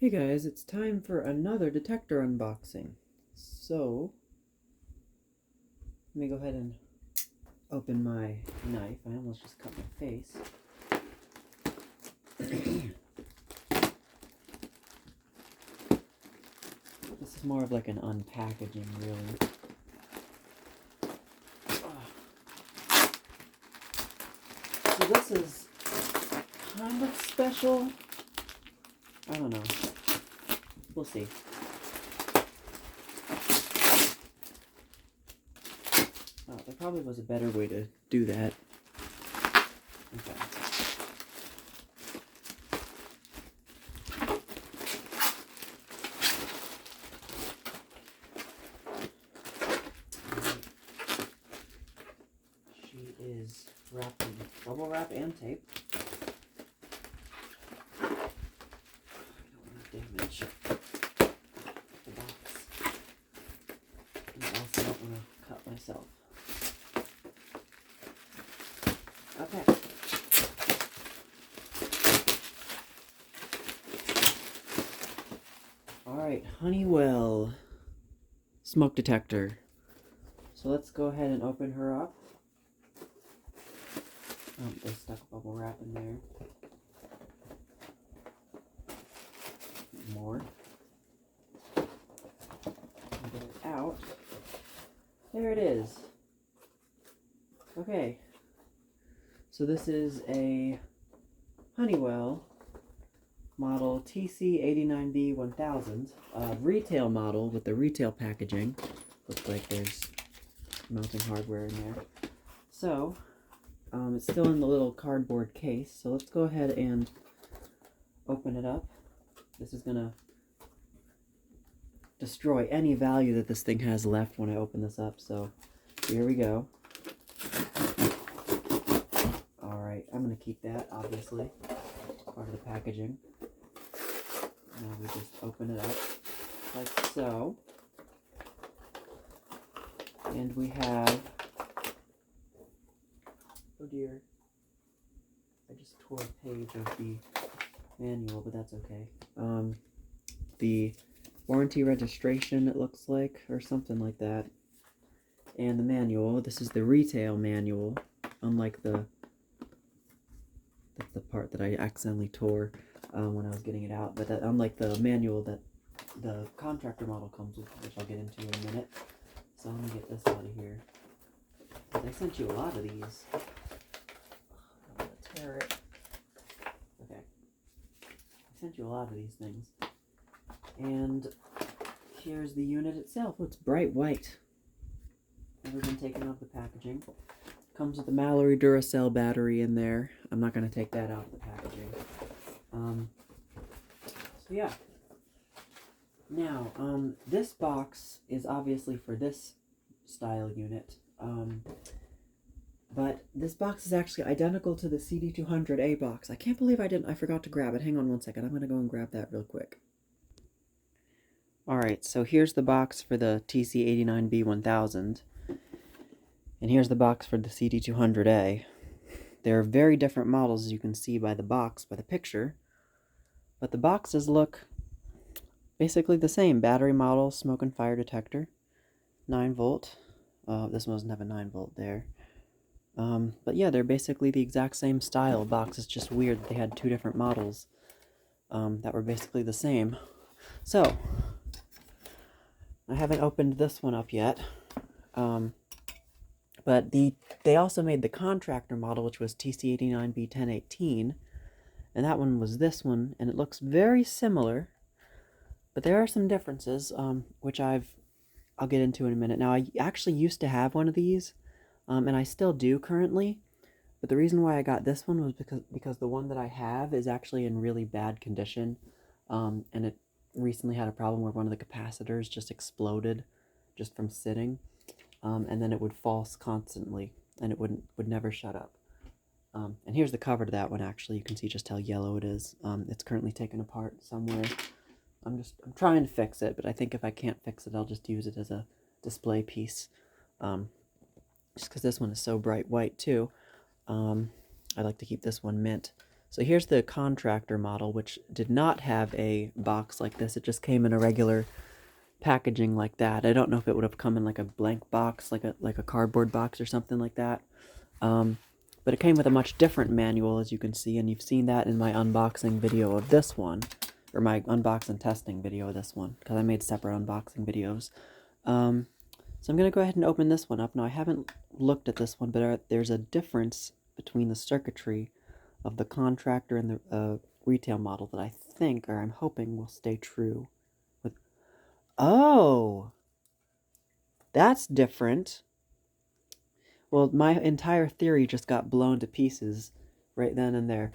Hey guys, it's time for another detector unboxing. So, let me go ahead and open my knife. I almost just cut my face. This is more of like an unpackaging, really. So this is kind of special. I don't know. We'll see. There probably was a better way to do that. Okay. She is wrapped in bubble wrap and tape. I don't want to damage the box. And I also don't want to cut myself. Okay. Alright, Honeywell smoke detector. So let's go ahead and open her up. They stuck bubble wrap in there. More. Get it out. There it is. Okay. So this is a Honeywell model TC89B-1000, retail model with the retail packaging. Looks like there's mounting hardware in there. So, it's still in the little cardboard case, so let's go ahead and open it up. This is gonna destroy any value that this thing has left when I open this up, so here we go. Alright, I'm gonna keep that, obviously, part of the packaging. Now we just open it up, like so. And we have, oh dear, I just tore a page of the manual, but that's okay. The warranty registration, it looks like, or something like that. And the manual. This is the retail manual, unlike that's the part that I accidentally tore when I was getting it out. But unlike the manual that the contractor model comes with, which I'll get into in a minute. So I'm gonna get this out of here. I sent you a lot of these. I'm gonna tear it. Okay. I sent you a lot of these things. And here's the unit itself. Oh, it's bright white. Never been taken off the packaging. Comes with the Mallory Duracell battery in there. I'm not gonna take that out of the packaging. So yeah. Now, this box is obviously for this style unit, but this box is actually identical to the CD200A box. I can't believe I forgot to grab it. Hang on one second, I'm going to go and grab that real quick. Alright, so here's the box for the TC89B-1000, and here's the box for the CD200A. They're very different models, as you can see by the box, by the picture, but the boxes look basically the same. Battery model, smoke and fire detector, 9 volt. This one doesn't have a 9 volt there. But yeah, they're basically the exact same style box. It's just weird that they had two different models that were basically the same. So, I haven't opened this one up yet. But they also made the contractor model, which was TC89B-1000, and that one was this one, and it looks very similar. But there are some differences, which I'll get into in a minute. Now, I actually used to have one of these, and I still do currently. But the reason why I got this one was because the one that I have is actually in really bad condition, and it recently had a problem where one of the capacitors just exploded just from sitting, and then it would false constantly, and it would never shut up. And here's the cover to that one. Actually, you can see just how yellow it is. It's currently taken apart somewhere. I'm trying to fix it, but I think if I can't fix it, I'll just use it as a display piece. Just because this one is so bright white too. I like to keep this one mint. So here's the contractor model, which did not have a box like this. It just came in a regular packaging like that. I don't know if it would have come in like a blank box, like a cardboard box or something like that. But it came with a much different manual, as you can see, and you've seen that in my unboxing video of this one, or my unboxing testing video of this one, because I made separate unboxing videos. So I'm going to go ahead and open this one up. Now, I haven't looked at this one, but there's a difference between the circuitry of the contractor and the retail model that I think, or I'm hoping, will stay true. Oh! That's different. Well, my entire theory just got blown to pieces right then and there.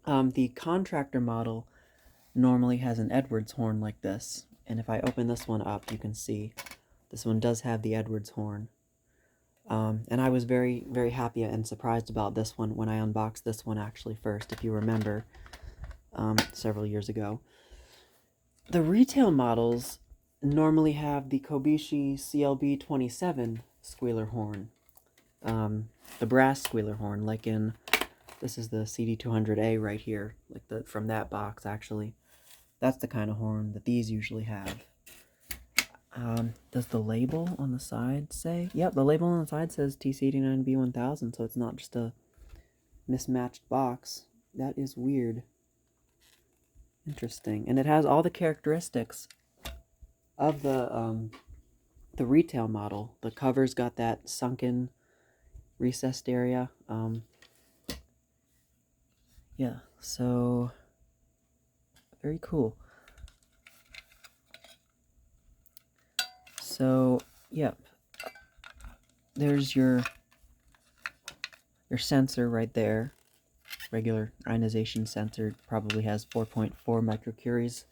The contractor model normally has an Edwards horn like this, and if I open this one up, you can see this one does have the Edwards horn. And I was very, very happy and surprised about this one when I unboxed this one actually first, if you remember, several years ago. The retail models normally have the Kobishi CLB-27 squealer horn. The brass squealer horn, like in, this is the CD200A right here, like from that box actually. That's the kind of horn that these usually have. Does the label on the side say? Yep, the label on the side says TC89B-1000, so it's not just a mismatched box. That is weird. Interesting. And it has all the characteristics of the retail model. The cover's got that sunken recessed area. Yeah, so very cool. So, yep. There's your sensor right there. Regular ionization sensor probably has 4.4 microcuries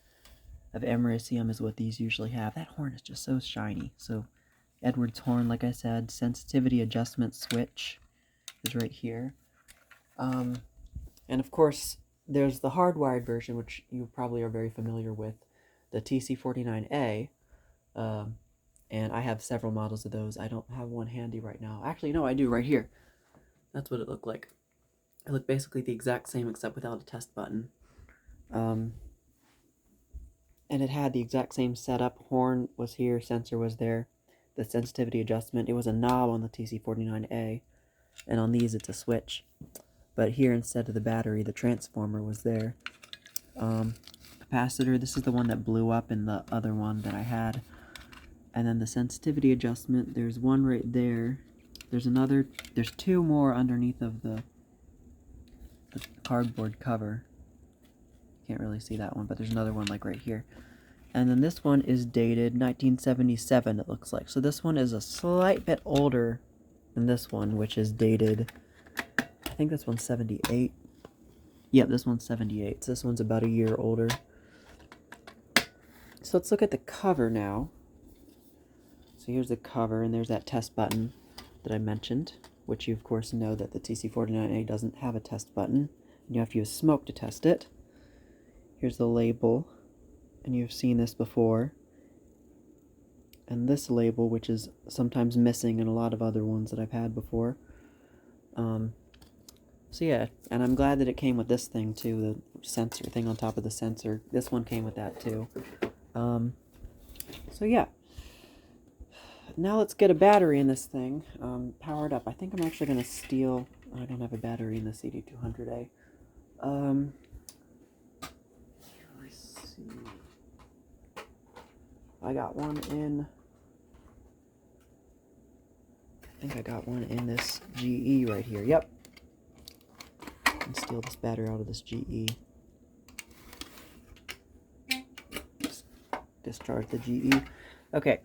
of americium is what these usually have. That horn is just so shiny. So Edwards horn, like I said, sensitivity adjustment switch is right here. And of course, there's the hardwired version, which you probably are very familiar with, the TC89A. And I have several models of those. I don't have one handy right now. Actually, no, I do right here. That's what it looked like. It looked basically the exact same except without a test button. And it had the exact same setup. Horn was here, sensor was there. The sensitivity adjustment, it was a knob on the TC89A. And on these, it's a switch. But here, instead of the battery, the transformer was there. Capacitor, this is the one that blew up in the other one that I had. And then the sensitivity adjustment, there's one right there. There's two more underneath of the cardboard cover. Can't really see that one, but there's another one like right here. And then this one is dated 1977, it looks like. So this one is a slight bit older than this one, which is dated, I think this one's 78. Yep, this one's 78. So this one's about a year older. So let's look at the cover now. So here's the cover, and there's that test button that I mentioned, which you of course know that the TC89A doesn't have a test button, and you have to use smoke to test it. Here's the label, and you've seen this before. And this label, which is sometimes missing in a lot of other ones that I've had before. So yeah, and I'm glad that it came with this thing too, the sensor thing on top of the sensor. This one came with that too. So yeah. Now let's get a battery in this thing, powered up. I think I'm actually going to steal... I don't have a battery in the CD200A. Let's see. I got one in... I think I got one in this GE right here. Yep. And steal this battery out of this GE. Just discharge the GE. Okay.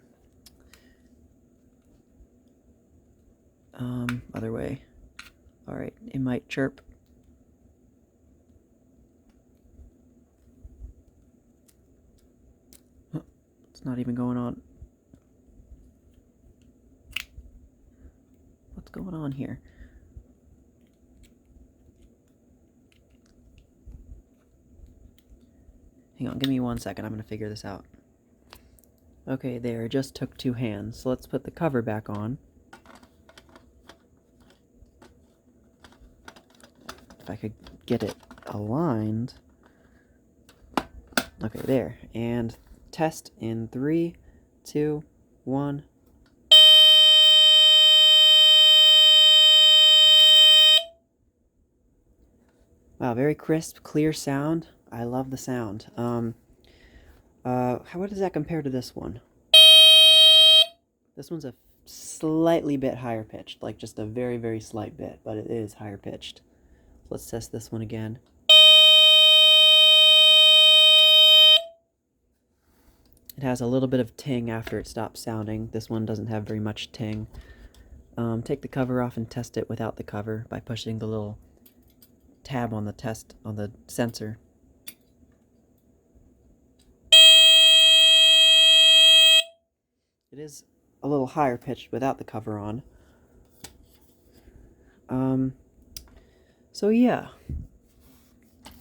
Other way. Alright, it might chirp. It's not even going on. What's going on here? Hang on, give me 1 second. I'm going to figure this out. Okay, there. It just took 2 hands. So let's put the cover back on. If I could get it aligned. Okay, there. And test in 3, 2, 1. Wow, very crisp, clear sound. I love the sound. What does that compare to this one? This one's a slightly bit higher pitched, like just a very, very slight bit, but it is higher pitched. Let's test this one again. It has a little bit of ting after it stops sounding. This one doesn't have very much ting. Take the cover off and test it without the cover by pushing the little tab on the sensor. It is a little higher pitched without the cover on. So yeah.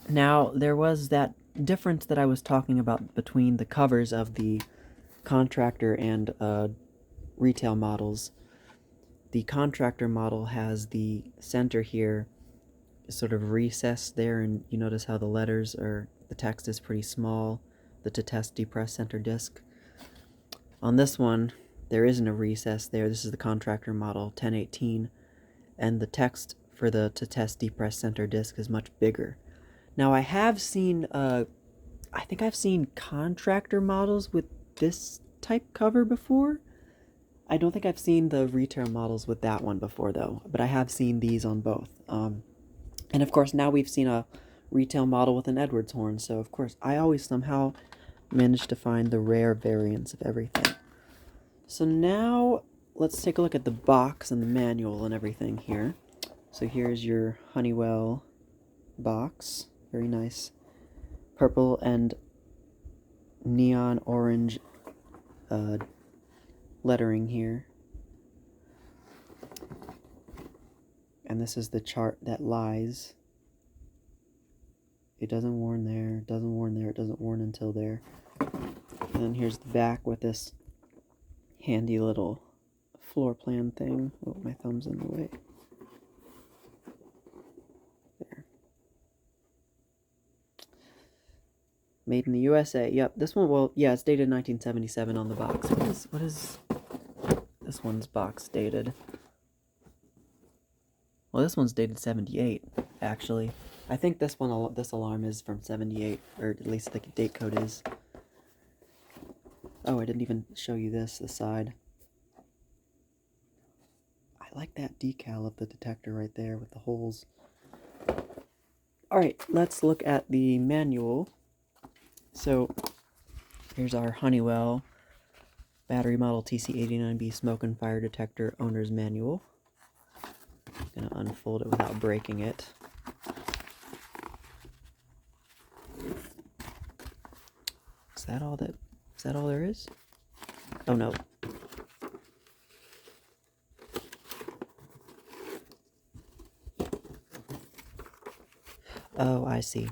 Now, there was that difference that I was talking about between the covers of the contractor and retail models. The contractor model has the center here sort of recessed there, and you notice how the letters or the text is pretty small, the to test depress center disc. On this one, there isn't a recess there. This is the contractor model 1018, and the text for the to test depress center disc is much bigger. Now, I have seen, I think I've seen contractor models with this type cover before. I don't think I've seen the retail models with that one before, though, but I have seen these on both. And of course, now we've seen a retail model with an Edwards horn, so of course, I always somehow manage to find the rare variants of everything. So now, let's take a look at the box and the manual and everything here. So here's your Honeywell box. Very nice purple and neon orange lettering here. And this is the chart that lies. It doesn't warn there, it doesn't warn there, it doesn't warn until there. And then here's the back with this handy little floor plan thing. Oh, my thumb's in the way. There. Made in the USA. Yep, this one, well, yeah, it's dated 1977 on the box. What is this one's box dated? Well, this one's dated 78, actually. I think this alarm is from 78, or at least the date code is. Oh, I didn't even show you the side. I like that decal of the detector right there with the holes. Alright, let's look at the manual. So, here's our Honeywell battery model TC89B smoke and fire detector owner's manual. I'm gonna unfold it without breaking it. Is that all there is? Oh no. Oh, I see.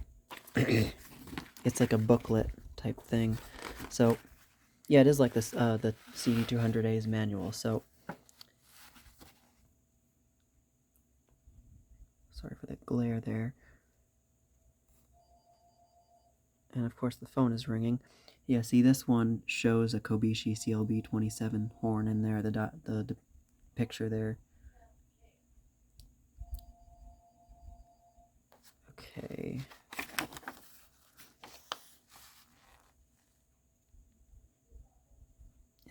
It's like a booklet type thing. So, yeah, it is like this, the CD200A's manual. So, sorry for the glare there. And of course the phone is ringing. Yeah, see, this one shows a Kobishi CLB-27 horn in there, the picture there. Okay.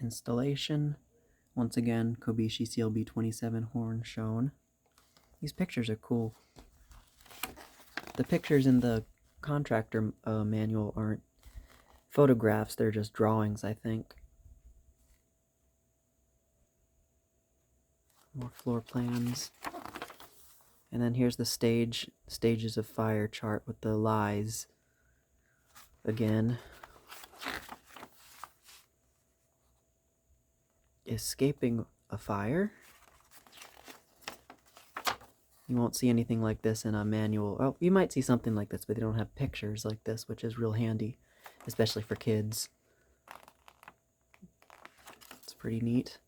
Installation. Once again, Kobishi CLB-27 horn shown. These pictures are cool. The pictures in the contractor manual aren't photographs, they're just drawings, I think. More floor plans. And then here's the stages of fire chart with the lies again. Escaping a fire. You won't see anything like this in a manual. Oh, you might see something like this, but they don't have pictures like this, which is real handy, especially for kids. It's pretty neat.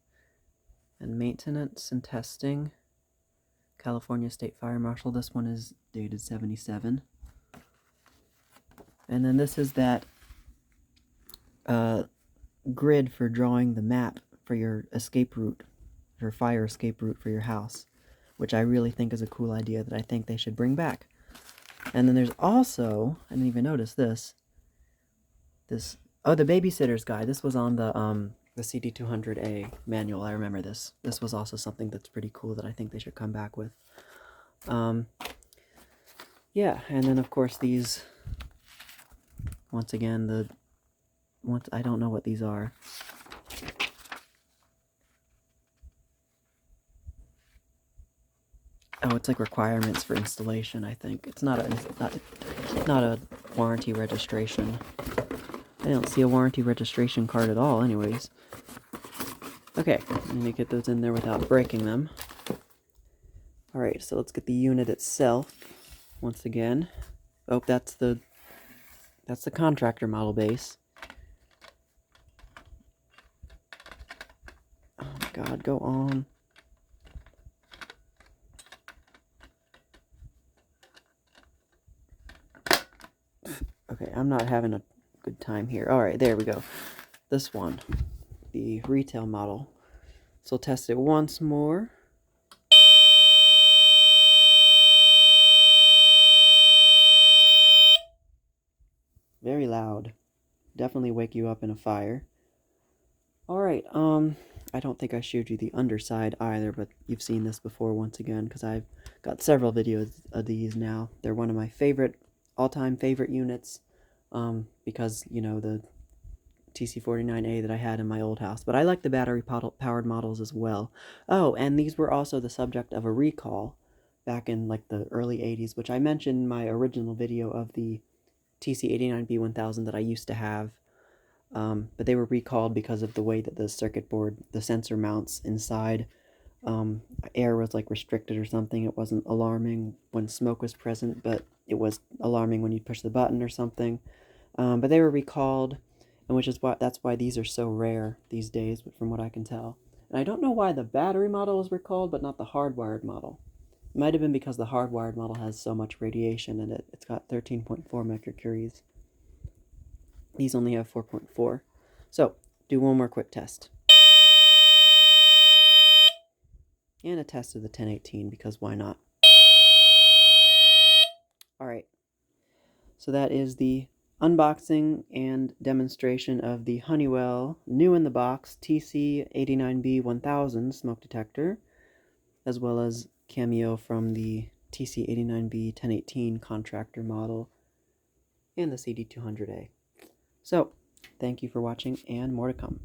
And maintenance and testing. California State Fire Marshal. This one is dated 77. And then this is that grid for drawing the map for your escape route, your fire escape route for your house, which I really think is a cool idea that I think they should bring back. And then there's also, I didn't even notice this, oh, the babysitter's guide. This was on the CD200A manual. I remember this. This was also something that's pretty cool that I think they should come back with. Yeah, and then of course these, once again, I don't know what these are. Oh, it's like requirements for installation, I think. It's not a warranty registration. I don't see a warranty registration card at all, anyways. Okay, let me get those in there without breaking them. Alright, so let's get the unit itself, once again. Oh, that's the contractor model base. Oh my god, go on. Okay, I'm not having a good time here. Alright, there we go. This one, the retail model. So we'll test it once more. Very loud. Definitely wake you up in a fire. Alright, I don't think I showed you the underside either, but you've seen this before once again, because I've got several videos of these now. They're one of my all-time favorite units, because, you know, the TC89A that I had in my old house. But I like the battery-powered models as well. Oh, and these were also the subject of a recall back in, like, the early 80s, which I mentioned in my original video of the TC89B-1000 that I used to have. But they were recalled because of the way that the circuit board, the sensor mounts inside, air was like restricted or something. It wasn't alarming when smoke was present, but it was alarming when you push the button or something. But they were recalled, and that's why these are so rare these days, from what I can tell. And I don't know why the battery model was recalled, but not the hardwired model. It might have been because the hardwired model has so much radiation in it. It's got 13.4 microcuries. These only have 4.4. So, do one more quick test. And a test of the 1018, because why not? Alright. So that is the unboxing and demonstration of the Honeywell new in the box TC89B-1000 smoke detector, as well as cameo from the TC89B-1018 contractor model and the CD200A. So, thank you for watching, and more to come.